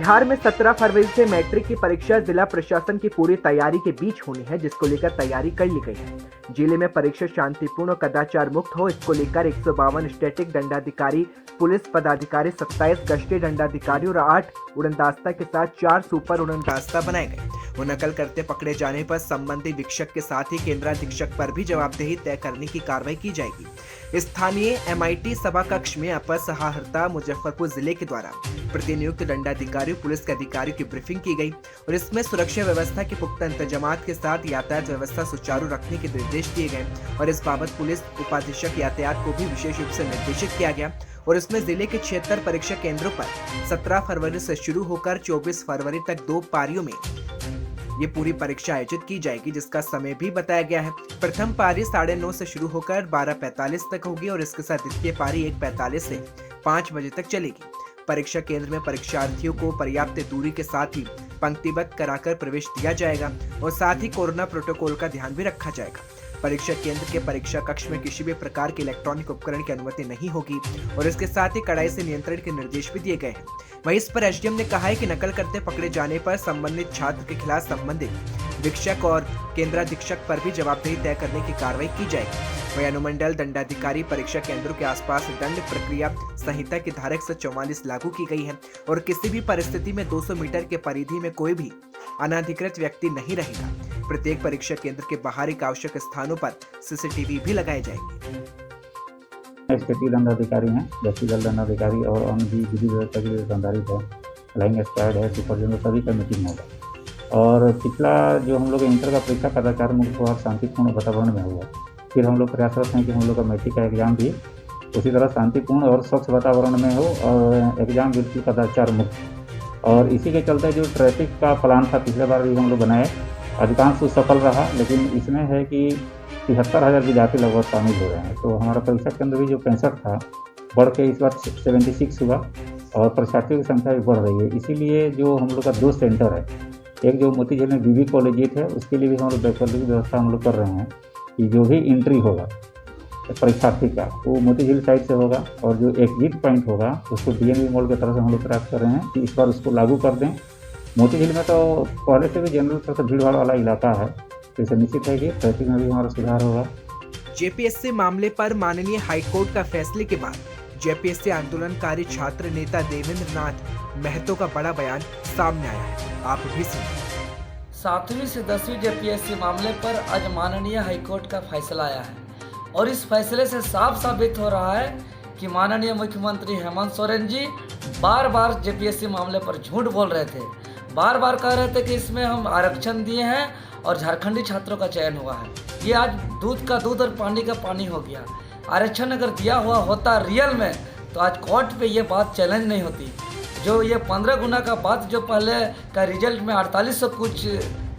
बिहार में 17 फरवरी से मैट्रिक की परीक्षा जिला प्रशासन की पूरी तैयारी के बीच होनी है, जिसको लेकर तैयारी कर ली गई है। जिले में परीक्षा शांतिपूर्ण और कदाचार मुक्त हो, इसको लेकर 152 स्टैटिक दंडाधिकारी, पुलिस पदाधिकारी, 27 गश्ती दंडाधिकारी और 8 उड़नदस्ता के साथ 4 सुपर उड़नदस्ता बनाए गए। वो नकल करते पकड़े जाने पर संबंधित शिक्षक के साथ ही केंद्राधीक्षक पर भी जवाबदेही तय करने की कार्रवाई की जाएगी। स्थानीय MIT सभा कक्ष में अपर सहायता मुजफ्फरपुर जिले के द्वारा प्रतिनियुक्त दंडाधिकारी पुलिस के अधिकारियों की ब्रीफिंग की गई और इसमें सुरक्षा व्यवस्था के पुख्ता इंतजामात के साथ यातायात व्यवस्था सुचारू रखने के निर्देश दिए गए और इस बाबत पुलिस उपाधीक्षक यातायात को भी विशेष रूप से निर्देशित किया गया और इसमें जिले के 76 परीक्षा केंद्रों पर 17 फरवरी से शुरू होकर 24 फरवरी तक 2 पारियों में ये पूरी परीक्षा आयोजित की जाएगी, जिसका समय भी बताया गया है। प्रथम पारी 9:30 से शुरू होकर 12:45 तक होगी और इसके साथ द्वितीय पारी 1:45 से 5 बजे तक चलेगी। परीक्षा केंद्र में परीक्षार्थियों को पर्याप्त दूरी के साथ ही पंक्तिबद्ध कराकर प्रवेश दिया जाएगा और साथ ही कोरोना प्रोटोकॉल का ध्यान भी रखा जाएगा। परीक्षा केंद्र के परीक्षा कक्ष में किसी भी प्रकार के इलेक्ट्रॉनिक उपकरण की अनुमति नहीं होगी और इसके साथ ही कड़ाई से नियंत्रण के निर्देश भी दिए गए हैं। वहीं इस पर SDM ने कहा है कि नकल करते पकड़े जाने पर संबंधित छात्र के खिलाफ संबंधित शिक्षक और केंद्राधीक्षक पर भी जवाबदेही तय करने की कार्रवाई की जाएगी। वहीं अनुमंडल दंडाधिकारी परीक्षा केंद्रों के आसपास दंड प्रक्रिया संहिता की धारा 144 लागू की गई है और किसी भी परिस्थिति में 200 मीटर के परिधि में कोई भी अनाधिकृत व्यक्ति नहीं रहेगा। प्रत्येक परीक्षा केंद्र के बाहर एक आवश्यक स्थानों पर CCTV भी लगाए जाएंगे। स्टेटिक दंडाधिकारी हैं, व्यक्तिगत दंडाधिकारी और अन्य भी विधि व्यवस्था के लिए संधारित है, फ्लाइंग स्क्वाड है, सुपरविजन, सभी का मीटिंग होगा। और पिछला जो हम लोग इंटर का परीक्षा कदाचार मुक्त और शांतिपूर्ण वातावरण में हुआ, फिर हम लोग प्रयासरत हैं कि हम लोग का मैट्रिक का एग्जाम भी उसी तरह शांतिपूर्ण और स्वच्छ वातावरण में हो और एग्जाम बिल्कुल कदाचार मुक्त। और इसी के चलते जो ट्रैफिक का प्लान था पिछले बार भी हम लोग बनाए, अधिकांश सफल रहा, लेकिन इसमें है कि 73,000 विद्यार्थी लगभग शामिल हो रहे हैं। तो हमारा परीक्षा केंद्र भी जो 65 था बढ़ के इस बार 76 हुआ और परीक्षार्थियों की संख्या भी बढ़ रही है। इसीलिए जो हम लोग का 2 सेंटर है, एक जो मोती झील में BB कॉलेजिएट है, उसके लिए भी हम लोग वैकल्पिक व्यवस्था हम लोग कर रहे हैं कि जो भी एंट्री होगा परीक्षार्थी का वो मोती झील साइड से होगा और जो एग्जिट पॉइंट होगा उसको DMV मॉल की तरफ से हम लोग प्रयास कर रहे हैं कि इस बार उसको लागू कर दें। मोती झील में तो पहले से भी जनरल तरह से भीड़ भाड़ वाला इलाका है, तो इसे निश्चित है कि ट्रैफिक में भी हमारा सुधार होगा। JPSC मामले पर माननीय हाईकोर्ट का फैसले के बाद JPSC आंदोलनकारी छात्र नेता देवेंद्र नाथ महतो का बड़ा बयान सामने आया है, आप भी सुनिए। 7वीं से 10वीं JPSC मामले पर आज माननीय हाईकोर्ट का फैसला आया है और इस फैसले से साफ साबित हो रहा है कि माननीय मुख्यमंत्री हेमंत सोरेन जी बार बार JPSC मामले पर झूठ बोल रहे थे। बार बार कह रहे थे कि इसमें हम आरक्षण दिए हैं और झारखंडी छात्रों का चयन हुआ है। ये आज दूध का दूध और पानी का पानी हो गया। आरक्षण अगर दिया हुआ होता रियल में तो आज कोर्ट पे ये बात चैलेंज नहीं होती। जो ये 15 गुना का बात जो पहले का रिजल्ट में 4800 कुछ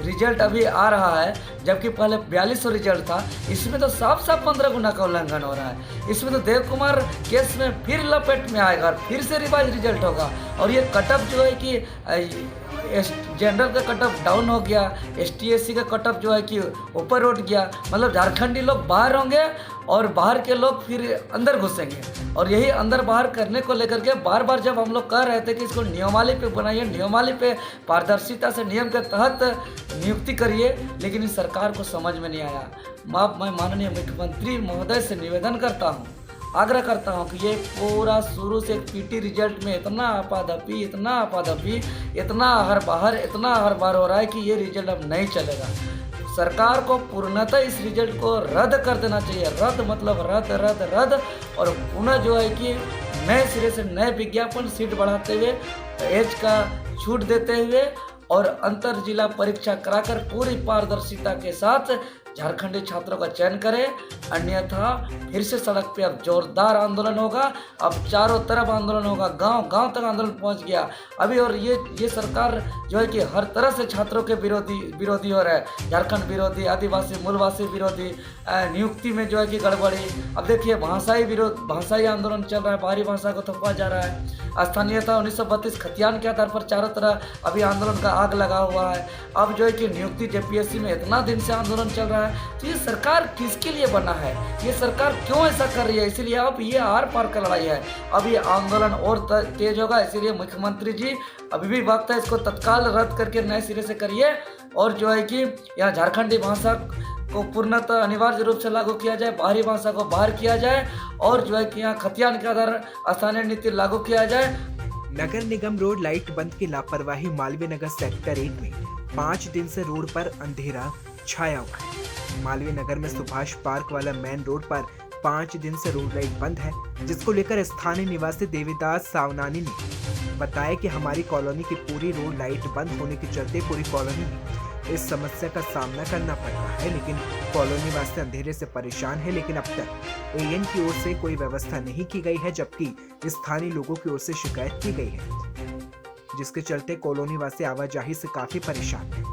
रिजल्ट अभी आ रहा है, जबकि पहले 4200 रिजल्ट था, इसमें तो साफ साफ 15 गुना का उल्लंघन हो रहा है। इसमें तो देव कुमार केस में फिर लपेट में आएगा, फिर से रिवाइज रिजल्ट होगा और ये कटअप जो है कि जनरल का कटअप डाउन हो गया, ST/SC का कटअप जो है कि ऊपर उठ गया। मतलब झारखंडी लोग बाहर होंगे और बाहर के लोग फिर अंदर घुसेंगे और यही अंदर बाहर करने को लेकर के बार बार जब हम लोग कह रहे थे कि इसको नियमावली पे बनाइए, नियमावली पे पारदर्शिता से नियम के तहत नियुक्ति करिए, लेकिन इस सरकार को समझ में नहीं आया। मैं माननीय मुख्यमंत्री महोदय से निवेदन करता हूँ, आग्रह करता हूँ कि ये पूरा शुरू से PT रिजल्ट में इतना आपाधापी, इतना हर बार हो रहा है कि ये रिजल्ट अब नहीं चलेगा। सरकार को पूर्णतः इस रिजल्ट को रद्द कर देना चाहिए। रद्द मतलब रद्द और पुनः जो है कि नए सिरे से नए विज्ञापन सीट बढ़ाते हुए, एज का छूट देते हुए और अंतर जिला परीक्षा कराकर पूरी पारदर्शिता के साथ झारखंडी छात्रों का चयन करें, अन्यथा फिर से सड़क पे अब जोरदार आंदोलन होगा। अब चारों तरफ आंदोलन होगा, गांव तक आंदोलन पहुंच गया अभी। और ये सरकार जो है कि हर तरह से छात्रों के विरोधी हो रहा है, झारखंड विरोधी, आदिवासी मूलवासी विरोधी, नियुक्ति में जो है कि गड़बड़ी। अब देखिए भाषाई आंदोलन चल रहा है, बाहरी भाषा को थोपा जा रहा है। स्थानीयता 1932 खतियान के आधार पर चारों तरफ अभी आंदोलन का आग लगा हुआ है। अब जो है कि नियुक्ति JPSC में इतना दिन से आंदोलन चल रहा है, तो ये सरकार किसके लिए बना है, ये सरकार क्यों ऐसा कर रही है। इसीलिए अब ये आर पार का लड़ाई है, अब ये आंदोलन और तेज होगा। इसीलिए मुख्यमंत्री जी अभी भी वक्त है, इसको तत्काल रद्द करके नए सिरे से करिए और जो है कि यहाँ झारखंडी भाषा को पूर्णतः अनिवार्य रूप से लागू किया जाए, बाहरी भाषा को बाहर किया जाए और जो है कि यहाँ खतियान के आधार स्थानीय नीति लागू किया जाए। नगर निगम रोड लाइट बंद की लापरवाही। मालवीय नगर सेक्टर 1 में 5 दिन से रोड पर अंधेरा छाया हुआ है। मालवीय नगर में सुभाष पार्क वाला मेन रोड पर 5 दिन से रोड लाइट बंद है, जिसको लेकर स्थानीय निवासी देवीदास सावनानी ने बताया कि हमारी कॉलोनी की पूरी रोड लाइट बंद होने के चलते पूरी कॉलोनी में इस समस्या का सामना करना पड़ रहा है। लेकिन कॉलोनी वासी अंधेरे से परेशान है, लेकिन अब तक एएन की ओर से कोई व्यवस्था नहीं की गई है, जबकि स्थानीय लोगों की ओर से शिकायत की गई है, जिसके चलते कॉलोनी वासी आवाजाही से काफी परेशान है।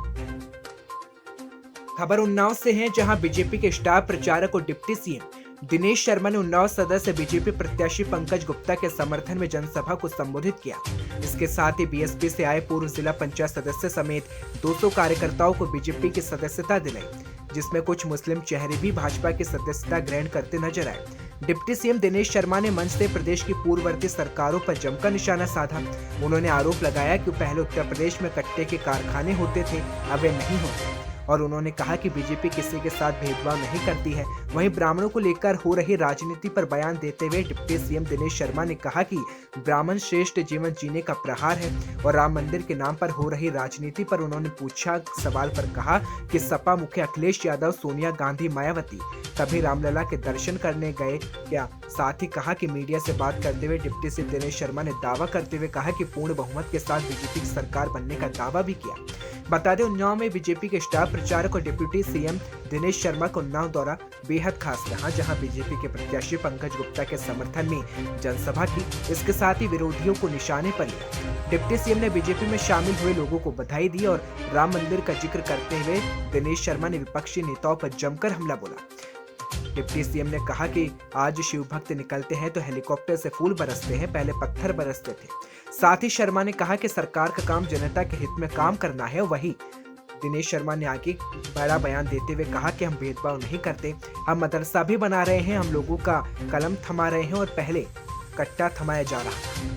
खबर उन्नाव से है, जहां बीजेपी के स्टार प्रचारक और डिप्टी सीएम दिनेश शर्मा ने उन्नाव सदस्य बीजेपी प्रत्याशी पंकज गुप्ता के समर्थन में जनसभा को संबोधित किया। इसके साथ ही बीएसपी से आए पूर्व जिला पंचायत सदस्य समेत 200 कार्यकर्ताओं को बीजेपी की सदस्यता दिलाई, जिसमें कुछ मुस्लिम चेहरे भी भाजपा की सदस्यता ग्रहण करते नजर आए। डिप्टी सीएम दिनेश शर्मा ने मंच से प्रदेश की पूर्ववर्ती सरकारों पर जमकर निशाना साधा। उन्होंने आरोप लगाया कि पहले उत्तर प्रदेश में कट्टे के कारखाने होते थे, अब वे नहीं होते, और उन्होंने कहा कि बीजेपी किसी के साथ भेदभाव नहीं करती है। वहीं ब्राह्मणों को लेकर हो रही राजनीति पर बयान देते हुए डिप्टी सीएम दिनेश शर्मा ने कहा कि ब्राह्मण श्रेष्ठ जीवन जीने का प्रहार है, और राम मंदिर के नाम पर हो रही राजनीति पर उन्होंने पूछा सवाल पर कहा कि सपा मुखिया अखिलेश यादव, सोनिया गांधी, मायावती कभी रामलला के दर्शन करने गए क्या। साथ ही कहा कि मीडिया से बात करते हुए डिप्टी सीएम दिनेश शर्मा ने दावा करते हुए कहा कि पूर्ण बहुमत के साथ बीजेपी की सरकार बनने का दावा भी किया। बता दें, उन्नाव में बीजेपी के स्टार प्रचारक और डिप्टी सीएम दिनेश शर्मा का उन्नाव दौरा बेहद खास रहा, जहां बीजेपी के प्रत्याशी पंकज गुप्ता के समर्थन में जनसभा की। इसके साथ ही विरोधियों को निशाने पर लिया। डिप्टी सीएम ने बीजेपी में शामिल हुए लोगों को बधाई दी और राम मंदिर का जिक्र करते हुए दिनेश शर्मा ने विपक्षी नेताओं पर जमकर हमला बोला। डिप्टी सीएम ने कहा कि आज शिव भक्त निकलते हैं तो हेलीकॉप्टर से फूल बरसते हैं, पहले पत्थर बरसते थे। साथ ही शर्मा ने कहा कि सरकार का काम जनता के हित में काम करना है। वहीं दिनेश शर्मा ने आगे बड़ा बयान देते हुए कहा कि हम भेदभाव नहीं करते, हम मदरसा भी बना रहे हैं, हम लोगों का कलम थमा रहे हैं और पहले कट्टा थमाया जा रहा था।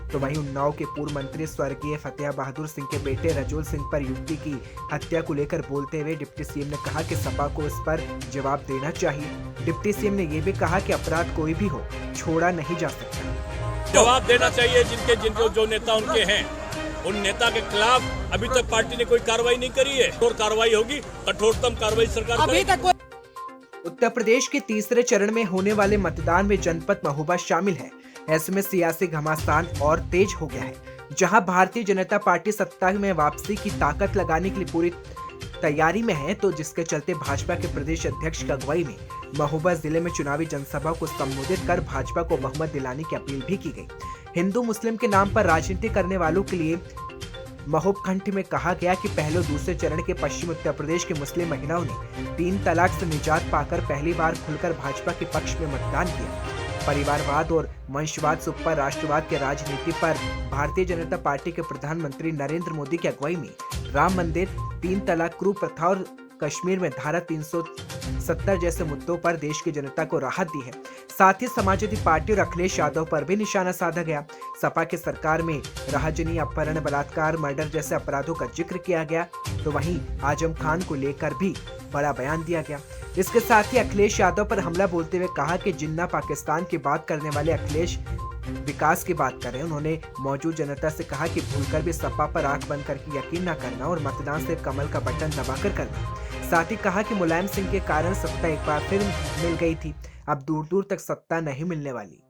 तो वहीं उन्नाव के पूर्व मंत्री स्वर्गीय फतेह बहादुर सिंह के बेटे रजोल सिंह पर युवती की हत्या को लेकर बोलते हुए डिप्टी सीएम ने कहा कि सपा को इस पर जवाब देना चाहिए। डिप्टी सीएम ने यह भी कहा कि अपराध कोई भी हो, छोड़ा नहीं जा सकता। जवाब देना चाहिए जिनको जो नेता उनके हैं, उन नेता के खिलाफ अभी तक पार्टी ने कोई कार्रवाई नहीं करी है। कठोर कार्रवाई होगी, कठोरतम कार्रवाई सरकार करेगी। उत्तर प्रदेश के तीसरे चरण में होने वाले मतदान में जनपद महोबा शामिल है। ऐसे में सियासी घमासान और तेज हो गया है, जहां भारतीय जनता पार्टी सत्ता में वापसी की ताकत लगाने के लिए पूरी तैयारी में है, तो जिसके चलते भाजपा के प्रदेश अध्यक्ष की अगुवाई में महोबा जिले में चुनावी जनसभा को संबोधित कर भाजपा को बहुमत दिलाने की अपील भी की गई। हिंदू मुस्लिम के नाम पर राजनीति करने वालों के लिए महोब खंड में कहा गया कि पहले और दूसरे चरण के पश्चिम उत्तर प्रदेश की मुस्लिम महिलाओं ने 3 तलाक से निजात पाकर पहली बार खुलकर भाजपा के पक्ष में मतदान किया। परिवारवाद और वंशवाद से ऊपर राष्ट्रवाद के राजनीति पर भारतीय जनता पार्टी के प्रधानमंत्री नरेंद्र मोदी की अगुवाई में राम मंदिर, 3 तलाक, क्रू प्रथा और कश्मीर में धारा 370 जैसे मुद्दों पर देश की जनता को राहत दी है। साथ ही समाजवादी पार्टी और अखिलेश यादव पर भी निशाना साधा गया। सपा की सरकार में राहजनी, अपहरण, बलात्कार, मर्डर जैसे अपराधों का जिक्र किया गया। तो वहीं आजम खान को लेकर भी बड़ा बयान दिया गया। इसके साथ ही अखिलेश यादव पर हमला बोलते हुए कहा कि जिन्ना पाकिस्तान की बात करने वाले अखिलेश विकास की बात करें। उन्होंने मौजूद जनता से कहा कि भूलकर भी सपा पर आंख बंद करके यकीन न करना और मतदान सिर्फ कमल का बटन दबाकर करना। साथ ही कहा कि मुलायम सिंह के कारण सत्ता एक बार फिर मिल गई थी, अब दूर दूर तक सत्ता नहीं मिलने वाली।